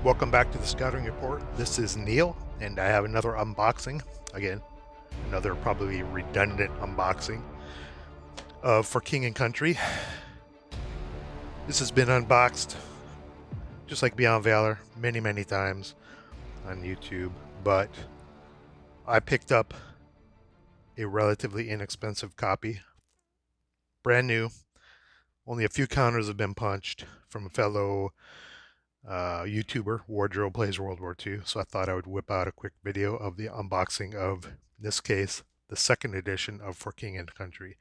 Welcome back to the Scouting Report. This is Neil, and I have another unboxing. Again, another probably redundant unboxing for King and Country. This has been unboxed, just like Beyond Valor, many times on YouTube, but I picked up a relatively inexpensive copy, brand new. Only a few counters have been punched from a fellow YouTuber, Wardrobe Plays World War II, so I thought I would whip out a quick video of the unboxing of, in this case, the second edition of For King and Country.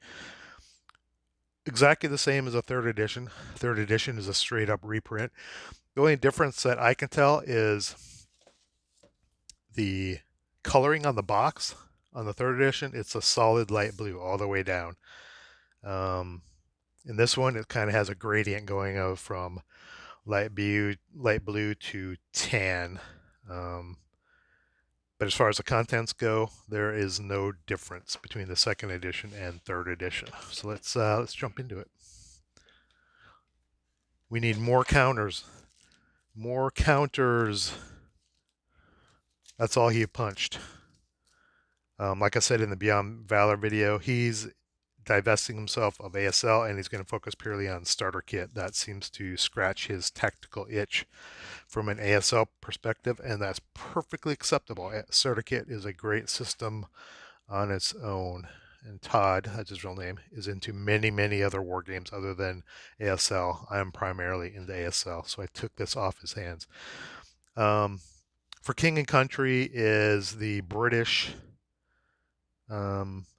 Exactly the same as a third edition. Third edition is a straight up reprint. The only difference that I can tell is the coloring on the box. On the third edition, it's a solid light blue all the way down. In this one, it kind of has a gradient going from light blue to tan. But as far as the contents go, there is no difference between the second edition and third edition. So let's jump into it. We need more counters. More counters. That's all he punched. Like I said in the Beyond Valor video, he's divesting himself of ASL and he's going to focus purely on starter kit. That seems to scratch his tactical itch from an ASL perspective, and that's perfectly acceptable. Starter kit is a great system on its own, and Todd, that's his real name, is into many other war games other than ASL. I am primarily into ASL, so I took this off his hands. For King and Country is the British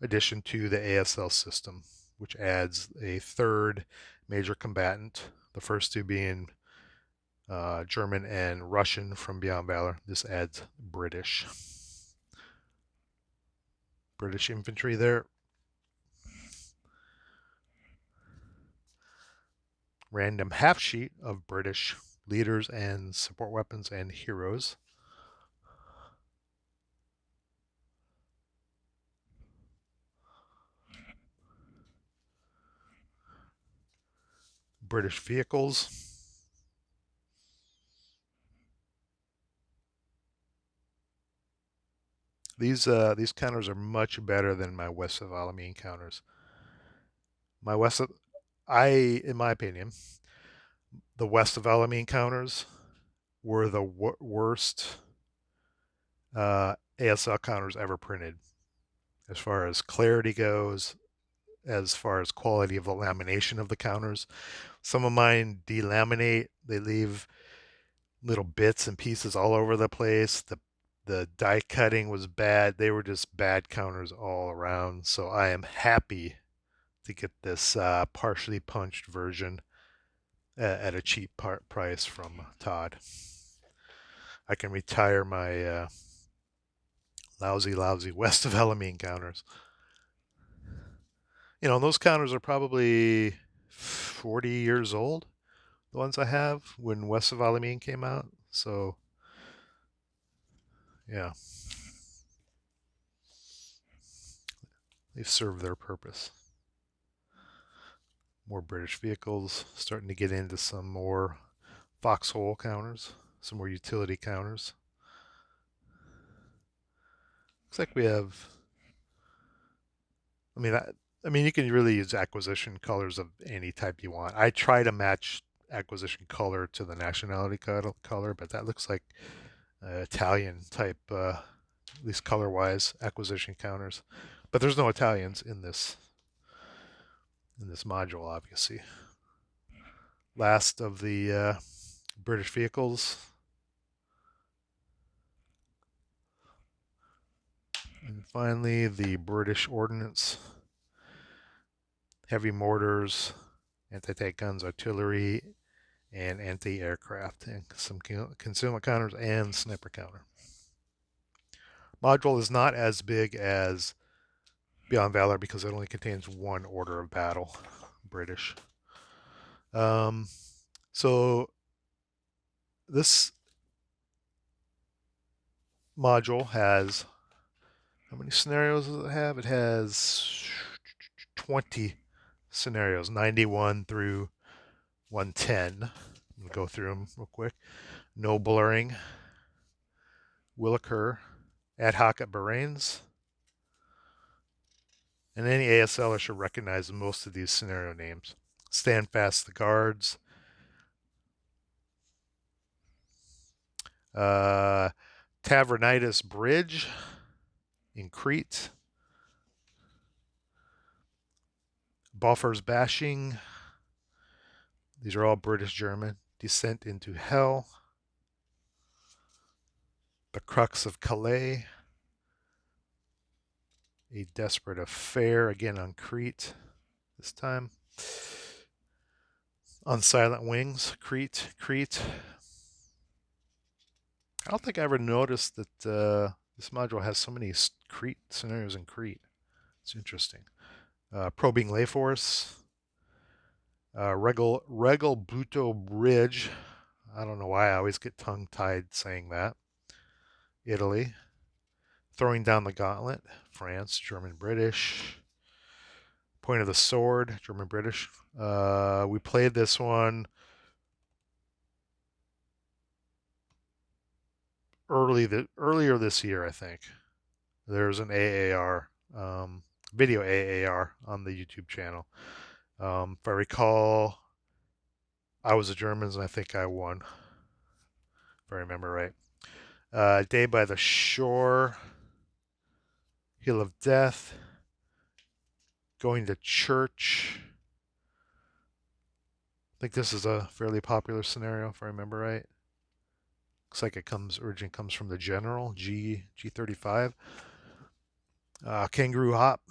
addition to the ASL system, which adds a third major combatant, the first two being German and Russian from Beyond Valor. This adds British infantry there. Random half sheet of British leaders and support weapons and heroes. British vehicles. These counters are much better than my West of Alamein counters. In my opinion, the West of Alamein counters were the worst ASL counters ever printed, as far as clarity goes, as far as quality of the lamination of the counters. Some of mine delaminate; they leave little bits and pieces all over the place. The die cutting was bad. They were just bad counters all around. So I am happy to get this partially punched version at a cheap price from Todd. I can retire my lousy West of Elamine counters. You know, those counters are probably 40 years old, the ones I have, when West of Elamine came out. So, yeah, they've served their purpose. More British vehicles, starting to get into some more foxhole counters, some more utility counters. Looks like we have, I mean, you can really use acquisition colors of any type you want. I try to match acquisition color to the nationality color, but that looks like Italian type, at least color-wise, acquisition counters. But there's no Italians in this module, obviously. Last of the British vehicles. And finally, the British ordnance. Heavy mortars, anti-tank guns, artillery, and anti-aircraft, and some concealment counters and sniper counter. Module is not as big as Beyond Valor because it only contains one order of battle, British. So this module has, how many scenarios does it have? It has 20 scenarios, 91 through 110. I'm going to go through them real quick. No blurring will occur. Ad hoc at Bahrain's. And any ASLer should recognize most of these scenario names. Stand fast the guards. Tavernitis Bridge in Crete. Balfour's Bashing. These are all British German. Descent into Hell. The Crux of Calais. A Desperate Affair, again on Crete this time. On Silent Wings, Crete. I don't think I ever noticed that this module has so many Crete scenarios in Crete. It's interesting. Probing Lay Force. Regal Buto Bridge. I don't know why I always get tongue-tied saying that. Italy. Throwing Down the Gauntlet. France, German, British. Point of the Sword, German, British. We played this one earlier this year, I think. There's an AAR, video AAR on the YouTube channel. If I recall, I was the Germans and I think I won, if I remember right. Day by the Shore, Hill of Death, Going to Church. I think this is a fairly popular scenario, if I remember right. Looks like origin comes from the General, G35. Kangaroo Hop.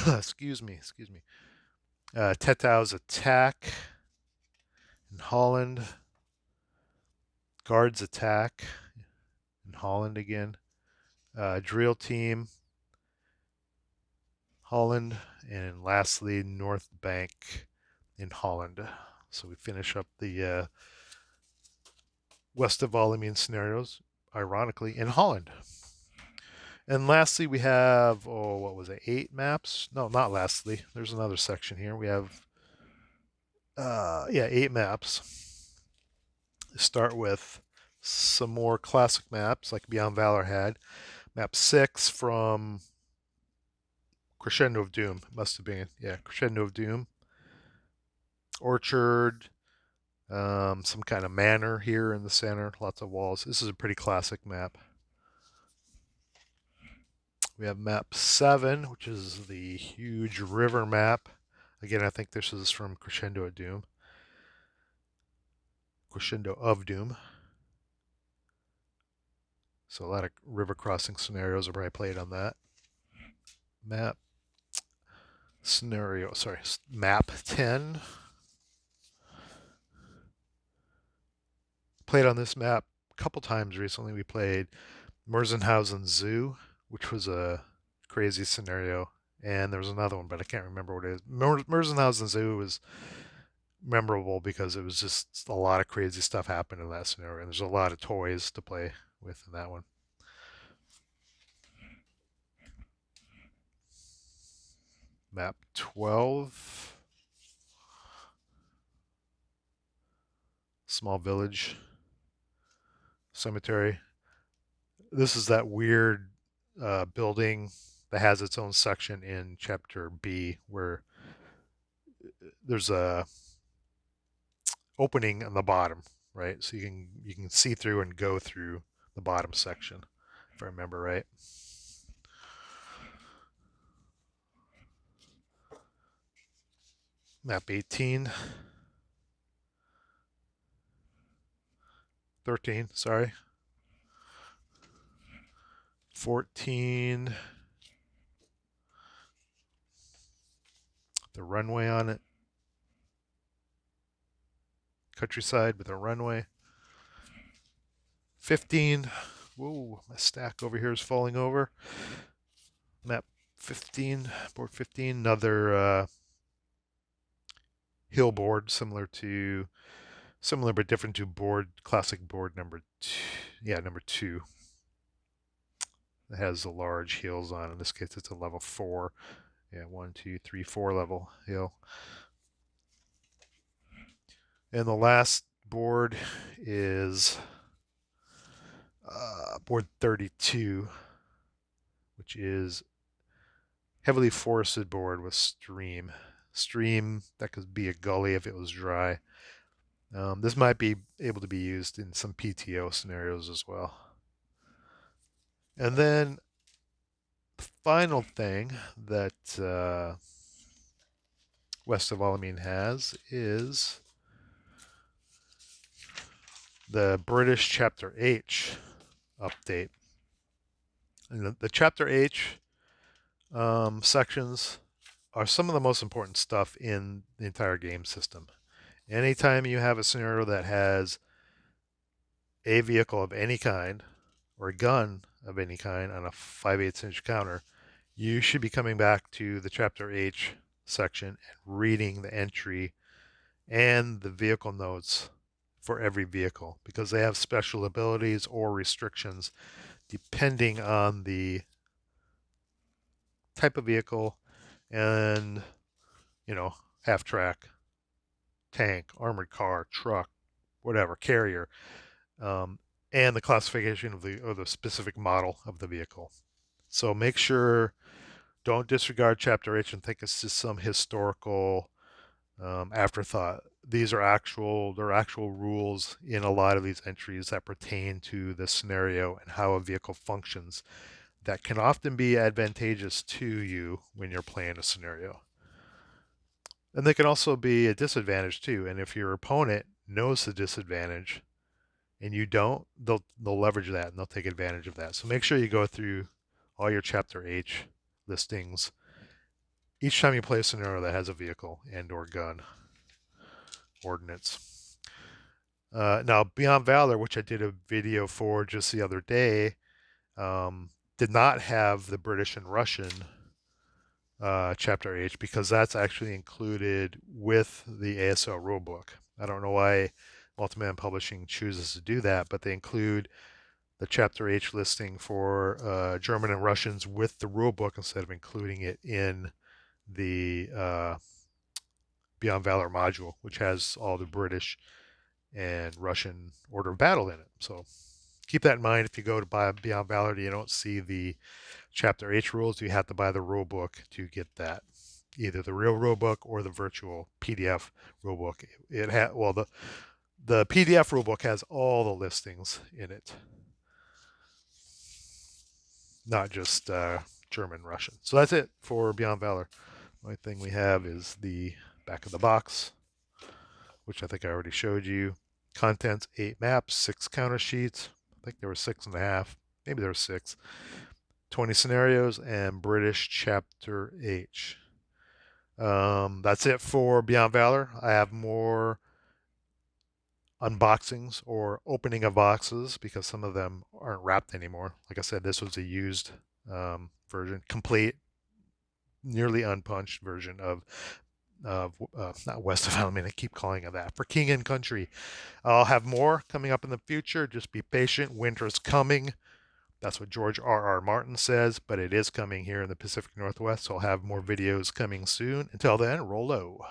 excuse me. Tetau's Attack in Holland. Guards Attack in Holland again. Drill Team, Holland. And lastly, North Bank in Holland. So we finish up the West of Valemian scenarios, ironically, in Holland. And lastly, we have, what was it, 8 maps? No, not lastly. There's another section here. We have, 8 maps. Start with some more classic maps like Beyond Valor had. Map 6 from Crescendo of Doom. Must have been, Crescendo of Doom. Orchard. Some kind of manor here in the center. Lots of walls. This is a pretty classic map. We have map 7, which is the huge river map. Again, I think this is from Crescendo of Doom. So a lot of river crossing scenarios are probably played on that. Map 10. Played on this map a couple times recently. We played Mersenhausen Zoo, which was a crazy scenario. And there was another one, but I can't remember what it is. Mersenhausen Zoo was memorable because it was just a lot of crazy stuff happened in that scenario. And there's a lot of toys to play with in that one. Map 12. Small village. Cemetery. This is that weird building that has its own section in chapter B where there's a opening on the bottom, right? So you can see through and go through the bottom section, if I remember right. Map 18. 13, sorry. 14. The runway on it. Countryside with a runway. 15. Whoa, my stack over here is falling over. Map 15, board 15. Another hill board similar but different to classic board number 2. Yeah, number 2. It has the large hills on. In this case, it's a level 4. Yeah, 1, 2, 3, 4 level hill. And the last board is board 32, which is heavily forested board with stream. Stream, that could be a gully if it was dry. This might be able to be used in some PTO scenarios as well. And then the final thing that West of Alamein has is the British Chapter H update. And the Chapter H sections are some of the most important stuff in the entire game system. Anytime you have a scenario that has a vehicle of any kind or a gun of any kind on a 5/8 inch counter, you should be coming back to the Chapter H section and reading the entry and the vehicle notes for every vehicle, because they have special abilities or restrictions depending on the type of vehicle and, half track, tank, armored car, truck, whatever, carrier, and the classification of the specific model of the vehicle. So make sure, don't disregard Chapter H and think it's just some historical afterthought. These are actual rules in a lot of these entries that pertain to the scenario and how a vehicle functions that can often be advantageous to you when you're playing a scenario. And they can also be a disadvantage too. And if your opponent knows the disadvantage and you don't, they'll leverage that and they'll take advantage of that. So make sure you go through all your Chapter H listings each time you play a scenario that has a vehicle and or gun ordinance. Now, Beyond Valor, which I did a video for just the other day, did not have the British and Russian Chapter H, because that's actually included with the ASL rulebook. I don't know why Multiman Publishing chooses to do that, but they include the Chapter H listing for German and Russians with the rulebook instead of including it in the Beyond Valor module, which has all the British and Russian order of battle in it. So keep that in mind. If you go to buy Beyond Valor and you don't see the Chapter H rules, you have to buy the rule book to get that, either the real rule book or the virtual PDF rule book. The PDF rule book has all the listings in it, not just German, Russian. So that's it for Beyond Valor. The only thing we have is the back of the box, which I think I already showed you. Contents: 8 maps, 6 counter sheets. I think there were 6.5. Maybe there were 6. 20 scenarios, and British Chapter H. That's it for Beyond Valor. I have more unboxings or opening of boxes because some of them aren't wrapped anymore. Like I said, this was a used version, complete, nearly unpunched version of not West of Alamein. I keep calling it that, for King and Country. I'll have more coming up in the future. Just be patient. Winter's coming. That's what George R.R. Martin says, but it is coming here in the Pacific Northwest, so I'll have more videos coming soon. Until then, roll low.